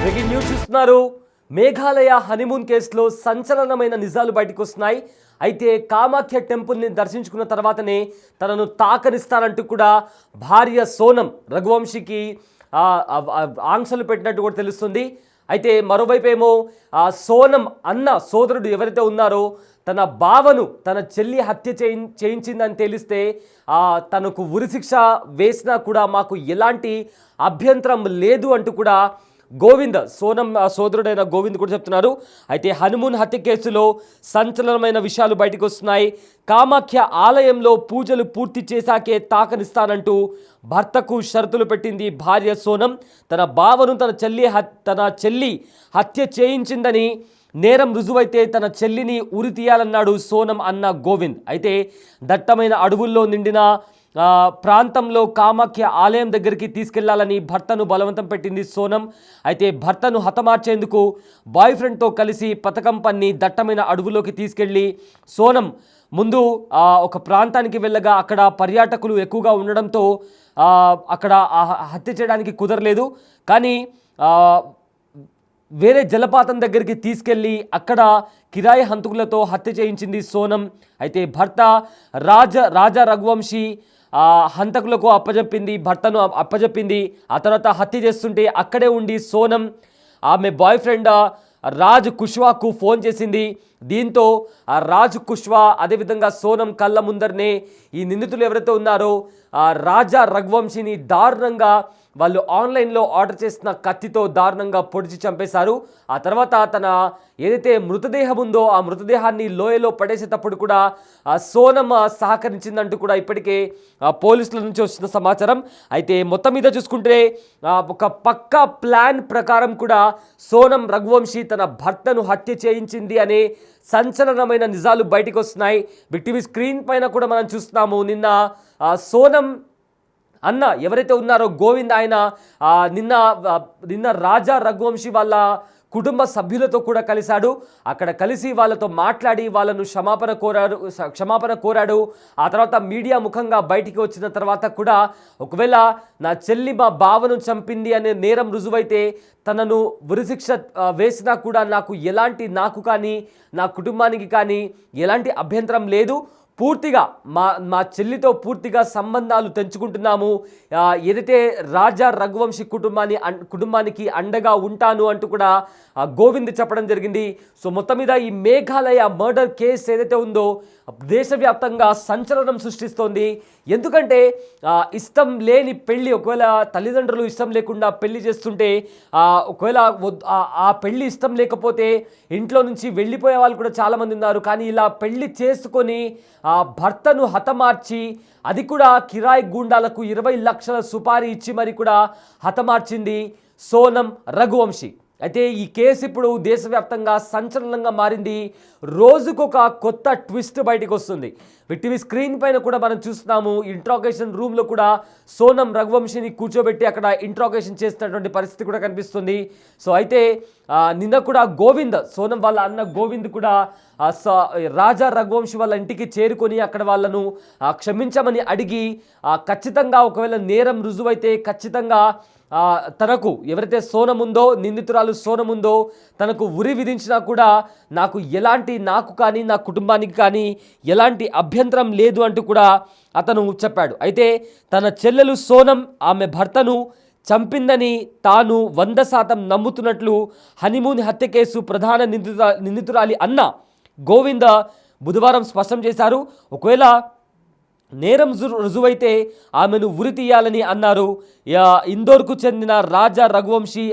Breaking news చూస్తున్నారు. Meghalaya honeymoon కేసులో సంచలనమైన నిజాలు బయటకు వస్తున్నాయి. అయితే కామాఖ్య టెంపుల్ని దర్శించుకున్న తర్వాతనే తనను తాకనిస్తానంటూ కూడా భార్య సోనం రఘువంశీకి ఆంక్షలు పెట్టినట్టు కూడా తెలుస్తుంది. అయితే మరోవైపు ఏమో సోనం అన్న సోదరుడు ఎవరైతే ఉన్నారో తన బావను తన చెల్లి హత్య చేయించిందని తెలిస్తే తనకు ఉరిశిక్ష వేసినా కూడా మాకు ఎలాంటి అభ్యంతరం లేదు అంటూ కూడా గోవింద్ సోనం సోదరుడైన గోవింద్ కూడా చెప్తున్నారు. అయితే హనుమూన్ హత్య కేసులో సంచలనమైన విషయాలు బయటకు వస్తున్నాయి. కామాఖ్య ఆలయంలో పూజలు పూర్తి చేశాకే తాకనిస్తానంటూ భర్తకు షరతులు పెట్టింది భార్య సోనం. తన బావను తన చెల్లి హత్య చేయించిందని నేరం రుజువైతే తన చెల్లిని ఉరి తీయాలన్నాడు సోనం అన్న గోవింద్. అయితే దట్టమైన అడవుల్లో నిండిన ప్రాంతంలో కామాఖ్య ఆలయం దగ్గరికి తీసుకెళ్లాలని భర్తను బలవంతం పెట్టింది సోనం. అయితే భర్తను హతమార్చేందుకు బాయ్ ఫ్రెండ్తో కలిసి పథకం పన్ని దట్టమైన అడవులోకి తీసుకెళ్లి సోనం ముందు ఒక ప్రాంతానికి వెళ్ళగా అక్కడ పర్యాటకులు ఎక్కువగా ఉండడంతో అక్కడ హత్య చేయడానికి కుదరలేదు. కానీ వేరే జలపాతం దగ్గరికి తీసుకెళ్ళి అక్కడ కిరాయి హంతకులతో హత్య చేయించింది సోనం. అయితే భర్త రాజా రఘువంశీ హంతకులకు భర్తను అప్పజెప్పింది. ఆ తర్వాత హత్య చేస్తుంటే అక్కడే ఉండి సోనం ఆమె బాయ్ ఫ్రెండ్ రాజ్ కుష్వాకు ఫోన్ చేసింది. దీంతో రాజ్ కుష్వా అదేవిధంగా సోనం కళ్ళ ముందరనే ఈ నిందితులు ఎవరైతే ఉన్నారో రాజా రఘువంశీని దారుణంగా వాళ్ళు ఆన్లైన్లో ఆర్డర్ చేసిన కత్తితో దారుణంగా పొడిచి చంపేశారు. ఆ తర్వాత తన ఏదైతే మృతదేహం ఉందో ఆ మృతదేహాన్ని లోయలో పడేసేటప్పుడు కూడా సోనం సహకరించిందంటూ కూడా ఇప్పటికే పోలీసుల నుంచి వచ్చిన సమాచారం. అయితే మొత్తం మీద చూసుకుంటే ఒక పక్కా ప్లాన్ ప్రకారం కూడా సోనం రఘువంశీ తన భర్తను హత్య చేయించింది అనే సంచలనమైన నిజాలు బయటకు వస్తున్నాయి. బిగ్ టీవీ స్క్రీన్ పైన కూడా మనం చూస్తున్నాము. నిన్న సోనం అన్న ఎవరైతే ఉన్నారో గోవింద్ ఆయన నిన్న రాజా రఘువంశీ వాళ్ళ కుటుంబ సభ్యులతో కూడా కలిశాడు. అక్కడ కలిసి వాళ్ళతో మాట్లాడి వాళ్ళను క్షమాపణ కోరాడు. ఆ తర్వాత మీడియా ముఖంగా బయటికి వచ్చిన తర్వాత కూడా ఒకవేళ నా చెల్లి మా బావను చంపింది అనే నేరం రుజువైతే తనను ఉరిశిక్ష వేసినా కూడా నాకు కానీ నా కుటుంబానికి కానీ ఎలాంటి అభ్యంతరం లేదు. పూర్తిగా మా చెల్లితో పూర్తిగా సంబంధాలు తెంచుకుంటున్నాము. ఏదైతే రాజా రఘువంశీ కుటుంబానికి అండగా ఉంటాను అంటూ కూడా గోవింద్ చెప్పడం జరిగింది. సో మొత్తం మీద ఈ మేఘాలయ మర్డర్ కేసు ఏదైతే ఉందో దేశవ్యాప్తంగా సంచలనం సృష్టిస్తోంది. ఎందుకంటే ఇష్టం లేని పెళ్ళి, ఒకవేళ తల్లిదండ్రులు ఇష్టం లేకుండా పెళ్లి చేస్తుంటే ఒకవేళ ఆ పెళ్ళి ఇష్టం లేకపోతే ఇంట్లో నుంచి వెళ్ళిపోయే వాళ్ళు కూడా చాలామంది ఉన్నారు. కానీ ఇలా పెళ్లి చేసుకొని భర్తను హతమార్చి అది కూడా కిరాయి గూండాలకు 20 లక్షల సుపారీ ఇచ్చి మరి కూడా హతమార్చింది సోనం రఘువంశీ. అయితే ఈ కేసు ఇప్పుడు దేశవ్యాప్తంగా సంచలనంగా మారింది. రోజుకొక కొత్త ట్విస్ట్ బయటకు వస్తుంది. బిగ్ టీవీ స్క్రీన్ పైన కూడా మనం చూస్తున్నాము. ఇంట్రాగేషన్ రూమ్లో కూడా సోనం రఘువంశీని కూర్చోబెట్టి అక్కడ ఇంట్రాగేషన్ చేస్తున్నటువంటి పరిస్థితి కూడా కనిపిస్తుంది. సో అయితే నిన్న కూడా గోవింద్ సోనం వాళ్ళ అన్న గోవింద్ కూడా రాజా రఘువంశీ వాళ్ళ ఇంటికి చేరుకొని అక్కడ వాళ్ళను క్షమించమని అడిగి ఖచ్చితంగా ఒకవేళ నేరం రుజువైతే ఖచ్చితంగా తనకు ఎవరైతే సోనముందో నిందితురాలు సోనముందో తనకు ఉరి విధించినా కూడా నాకు కానీ నా కుటుంబానికి కానీ ఎలాంటి అభ్యంతరం లేదు అంటూ కూడా అతను చెప్పాడు. అయితే తన చెల్లెలు సోనం ఆమె భర్తను చంపిందని తాను 100% నమ్ముతున్నట్లు హనీమూన్ హత్య కేసు ప్రధాన నిందితురాలి అన్న గోవింద బుధవారం స్పష్టం చేశారు. ఒకవేళ నేరం రుజువైతే ఆమెను ఉరి తీయాలని అన్నారు. ఇందోర్కు చెందిన రాజా రఘువంశీ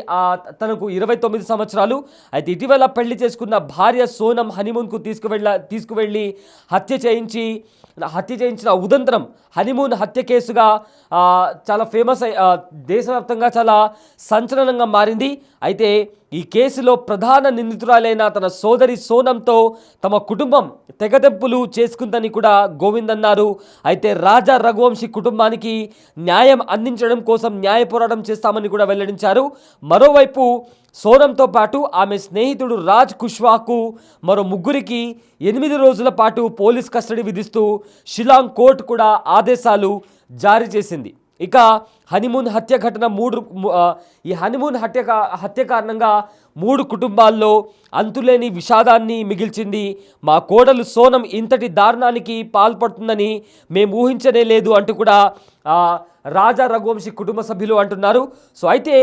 తనకు 29 సంవత్సరాలు. అయితే ఇటీవల పెళ్లి చేసుకున్న భార్య సోనం హనీమూన్కు తీసుకువెళ్ళి హత్య చేయించిన ఉదంతరం హనీమూన్ హత్య కేసుగా చాలా ఫేమస్ దేశవ్యాప్తంగా చాలా సంచలనంగా మారింది. అయితే ఈ కేసులో ప్రధాన నిందితురాలైన తన సోదరి సోనంతో తమ కుటుంబం తెగదెంపులు చేసుకుందని కూడా గోవింద్ అన్నారు. అయితే రాజా రఘువంశీ కుటుంబానికి న్యాయం అందించడం కోసం న్యాయ పోరాటం చేస్తామని కూడా వెల్లడించారు. మరోవైపు సోనంతో పాటు ఆమె స్నేహితుడు రాజ్ కుష్వాకు మరో ముగ్గురికి 8 రోజుల పాటు పోలీస్ కస్టడీ విధిస్తూ షిలాంగ్ కోర్టు కూడా ఆదేశాలు జారీ చేసింది. ఇక హనీమూన్ హత్య ఘటన ఈ హనీమూన్ హత్య కారణంగా 3 కుటుంబాల్లో అంతులేని విషాదాన్ని మిగిల్చింది. మా కోడలు సోనం ఇంతటి దారుణానికి పాల్పడుతుందని మేము ఊహించనే లేదు అంటూ కూడా రాజా రఘువంశీ కుటుంబ సభ్యులు అంటున్నారు. సో అయితే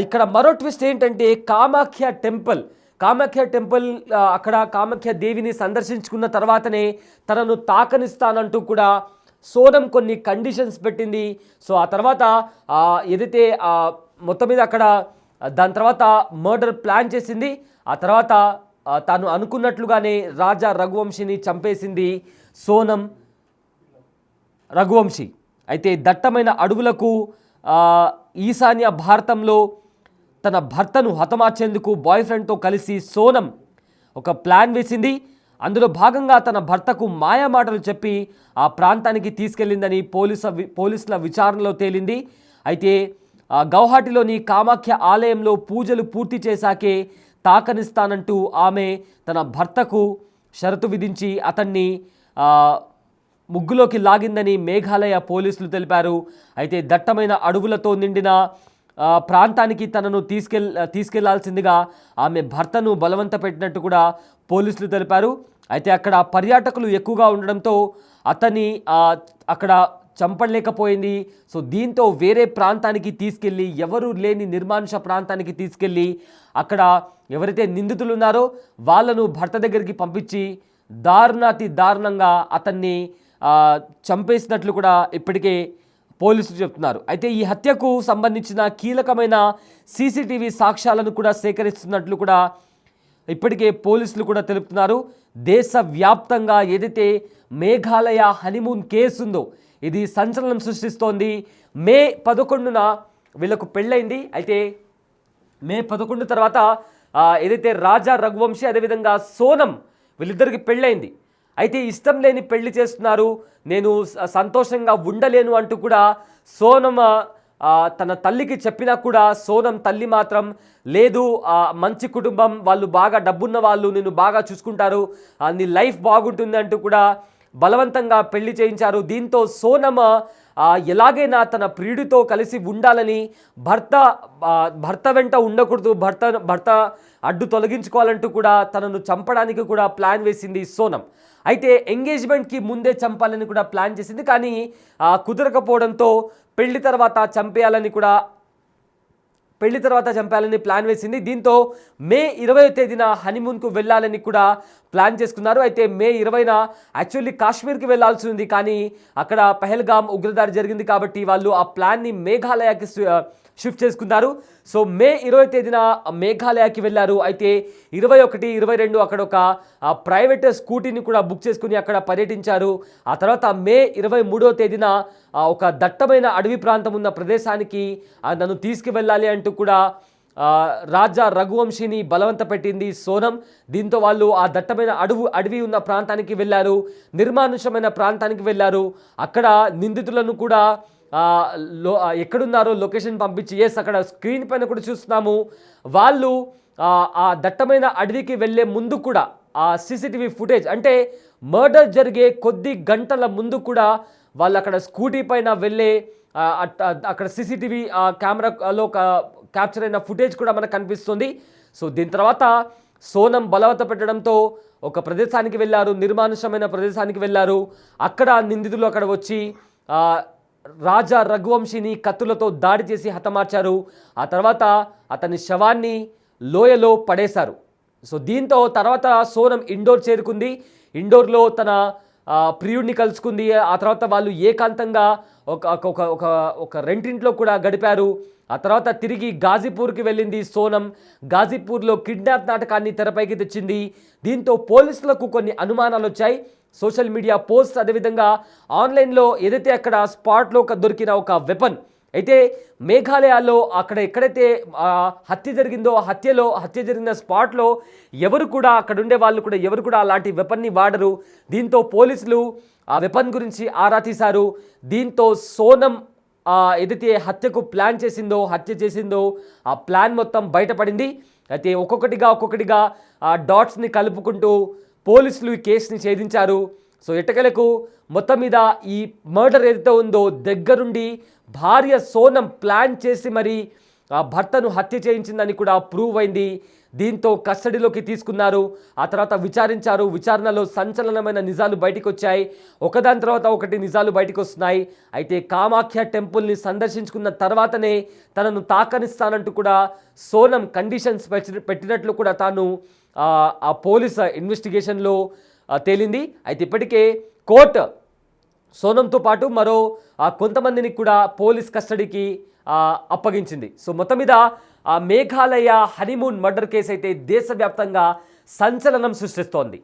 ఇక్కడ మరో ట్విస్ట్ ఏంటంటే కామాఖ్య టెంపుల్ అక్కడ కామాఖ్య దేవిని సందర్శించుకున్న తర్వాతనే తనను తాకనిస్తానంటూ కూడా సోనం కొన్ని కండిషన్స్ పెట్టింది. సో ఆ తర్వాత ఏదైతే మొత్తం మీద అక్కడ దాని తర్వాత మర్డర్ ప్లాన్ చేసింది. ఆ తర్వాత తాను అనుకున్నట్లుగానే రాజా రఘువంశీని చంపేసింది సోనం రఘువంశీ. అయితే దట్టమైన అడవులకు ఈశాన్య భారతంలో తన భర్తను హతమార్చేందుకు బాయ్ ఫ్రెండ్తో కలిసి సోనం ఒక ప్లాన్ వేసింది. అందులో భాగంగా తన భర్తకు మాయమాటలు చెప్పి ఆ ప్రాంతానికి తీసుకెళ్లిందని పోలీసుల విచారణలో తేలింది. అయితే గౌహాటిలోని కామాఖ్య ఆలయంలో పూజలు పూర్తి చేశాకే తాకనిస్తానంటూ ఆమె తన భర్తకు షరతు విధించి అతన్ని ముగ్గులోకి లాగిందని మేఘాలయ పోలీసులు తెలిపారు. అయితే దట్టమైన అడవులతో నిండిన ప్రాంతానికి తనను తీసుకెళ్లాల్సిందిగా ఆమె భర్తను బలవంత పెట్టినట్టు కూడా పోలీసులు తెలిపారు. అయితే అక్కడ పర్యాటకులు ఎక్కువగా ఉండడంతో అతన్ని అక్కడ చంపలేకపోయింది. సో దీంతో వేరే ప్రాంతానికి తీసుకెళ్ళి ఎవరు లేని నిర్మానుష ప్రాంతానికి తీసుకెళ్ళి అక్కడ ఎవరైతే నిందితులు ఉన్నారో వాళ్ళను భర్త దగ్గరికి పంపించి దారుణంగా అతన్ని చంపేసినట్లు కూడా ఇప్పటికే పోలీసులు చెప్తున్నారు. అయితే ఈ హత్యకు సంబంధించిన కీలకమైన సీసీటీవీ సాక్ష్యాలను కూడా సేకరిస్తున్నట్లు కూడా ఇప్పటికే పోలీసులు కూడా తెలుపుతున్నారు. దేశవ్యాప్తంగా ఏదైతే మేఘాలయ హనీమూన్ కేసు ఉందో ఇది సంచలనం సృష్టిస్తోంది. మే 11న వీళ్ళకు పెళ్ళైంది. అయితే మే 11 తర్వాత ఏదైతే రాజా రఘువంశీ అదేవిధంగా సోనం వీళ్ళిద్దరికి పెళ్ళైంది. అయితే ఇష్టం లేని పెళ్లి చేస్తున్నారు, నేను సంతోషంగా ఉండలేను అంటూ కూడా సోనం తన తల్లికి చెప్పినా కూడా సోనం తల్లి మాత్రం లేదు, మంచి కుటుంబం, వాళ్ళు బాగా డబ్బున్న వాళ్ళు, నేను బాగా చూసుకుంటారు, నీ లైఫ్ బాగుంటుంది అంటూ కూడా బలవంతంగా పెళ్లి చేయించారు. దీంతో సోనం ఎలాగైనా తన ప్రియుడితో కలిసి ఉండాలని భర్త వెంట ఉండకూడదు, భర్త అడ్డు తొలగించుకోవాలంటూ కూడా తనను చంపడానికి కూడా ప్లాన్ వేసింది సోనం. అయితే ఎంగేజ్మెంట్కి ముందే చంపాలని కూడా ప్లాన్ చేసింది. కానీ కుదరకపోవడంతో పెళ్లి తర్వాత చంపేయాలని ప్లాన్ వేసింది. దీంతో మే 20వ తేదీన హనీమూన్కు వెళ్ళాలని కూడా ప్లాన్ చేసుకున్నారు. అయితే మే 20న యాక్చువల్లీ కాశ్మీర్కి వెళ్ళాల్సి ఉంది, కానీ అక్కడ పహల్గామ్ ఉగ్రదాడి జరిగింది కాబట్టి వాళ్ళు ఆ ప్లాన్ని మేఘాలయకి షిఫ్ట్ చేసుకున్నారు. సో మే 20వ తేదీన మేఘాలయకి వెళ్ళారు. అయితే 21, 22 అక్కడ ఒక ప్రైవేట్ స్కూటీని కూడా బుక్ చేసుకుని అక్కడ పర్యటించారు. ఆ తర్వాత మే 23వ తేదీన ఒక దట్టమైన అడవి ప్రాంతం ఉన్న ప్రదేశానికి నన్ను తీసుకువెళ్ళాలి అంటూ కూడా రాజా రఘువంశీని బలవంత పెట్టింది సోనం. దీంతో వాళ్ళు ఆ దట్టమైన అడవి ఉన్న ప్రాంతానికి వెళ్ళారు, నిర్మానుషమైన ప్రాంతానికి వెళ్ళారు. అక్కడ నిందితులను కూడా ఎక్కడున్నారో లొకేషన్ పంపించి అక్కడ స్క్రీన్ పైన కూడా చూస్తున్నాము. వాళ్ళు ఆ దట్టమైన అడవికి వెళ్ళే ముందు కూడా ఆ సీసీటీవీ ఫుటేజ్, అంటే మర్డర్ జరిగే కొద్ది గంటల ముందు కూడా వాళ్ళు అక్కడ స్కూటీ పైన వెళ్ళే అక్కడ సీసీటీవీ కెమెరాలో క్యాప్చర్ అయిన ఫుటేజ్ కూడా మనకు కనిపిస్తుంది. సో దీని తర్వాత సోనం బలవంత పెట్టడంతో ఒక ప్రదేశానికి వెళ్ళారు, నిర్మానుషమైన ప్రదేశానికి వెళ్ళారు. అక్కడ నిందితులు అక్కడ వచ్చి రాజా రఘువంశీని కత్తులతో దాడి చేసి హతమార్చారు. ఆ తర్వాత అతని శవాన్ని లోయలో పడేశారు. సో దీంతో తర్వాత సోనం ఇండోర్ చేరుకుంది. ఇండోర్లో తన ప్రియుడిని కలుసుకుంది. ఆ తర్వాత వాళ్ళు ఏకాంతంగా ఒక రెంటింట్లో కూడా గడిపారు. ఆ తర్వాత తిరిగి గాజీపూర్కి వెళ్ళింది సోనం. గాజీపూర్లో కిడ్నాప్ నాటకాన్ని తెరపైకి తెచ్చింది. దీంతో పోలీసులకు కొన్ని అనుమానాలు వచ్చాయి. సోషల్ మీడియా పోస్ట్, అదేవిధంగా ఆన్లైన్లో ఏదైతే అక్కడ స్పాట్లో దొరికిన ఒక వెపన్, అయితే మేఘాలయాలో అక్కడ ఎక్కడైతే హత్య జరిగిందో హత్య జరిగిన స్పాట్లో ఎవరు కూడా అక్కడ ఉండే వాళ్ళు కూడా ఎవరు కూడా అలాంటి వెపన్ని వాడరు. దీంతో పోలీసులు ఆ వెపన్ గురించి ఆరా తీశారు. దీంతో సోనం ఏదైతే హత్య చేసిందో ఆ ప్లాన్ మొత్తం బయటపడింది. అయితే ఒక్కొక్కటిగా డాట్స్ని కలుపుకుంటూ పోలీసులు ఈ కేసుని ఛేదించారు. సో ఎట్టకేలకు మొత్తం మీద ఈ మర్డర్ ఏదైతే ఉందో దగ్గరుండి భార్య సోనం ప్లాన్ చేసి మరి ఆ భర్తను హత్య చేయించిందని కూడా ప్రూవ్ అయింది. దీంతో కస్టడీలోకి తీసుకున్నారు. ఆ తర్వాత విచారించారు. విచారణలో సంచలనమైన నిజాలు బయటకు వచ్చాయి. ఒకదాని తర్వాత ఒకటి నిజాలు బయటకు వస్తున్నాయి. అయితే కామాఖ్య టెంపుల్ని సందర్శించుకున్న తర్వాతనే తనను తాకనిస్తానంటూ కూడా సోనం కండిషన్స్ పెట్టినట్లు కూడా తాను ఆ పోలీస్ ఇన్వెస్టిగేషన్లో తేలింది. అయితే ఇప్పటికే కోర్టు సోనంతో పాటు మరో కొంతమందిని కూడా పోలీస్ కస్టడీకి అప్పగించింది. సో మొత్తం మీద మేఘాలయ హనీమూన్ మర్డర్ కేసు అయితే దేశవ్యాప్తంగా సంచలనం సృష్టిస్తోంది.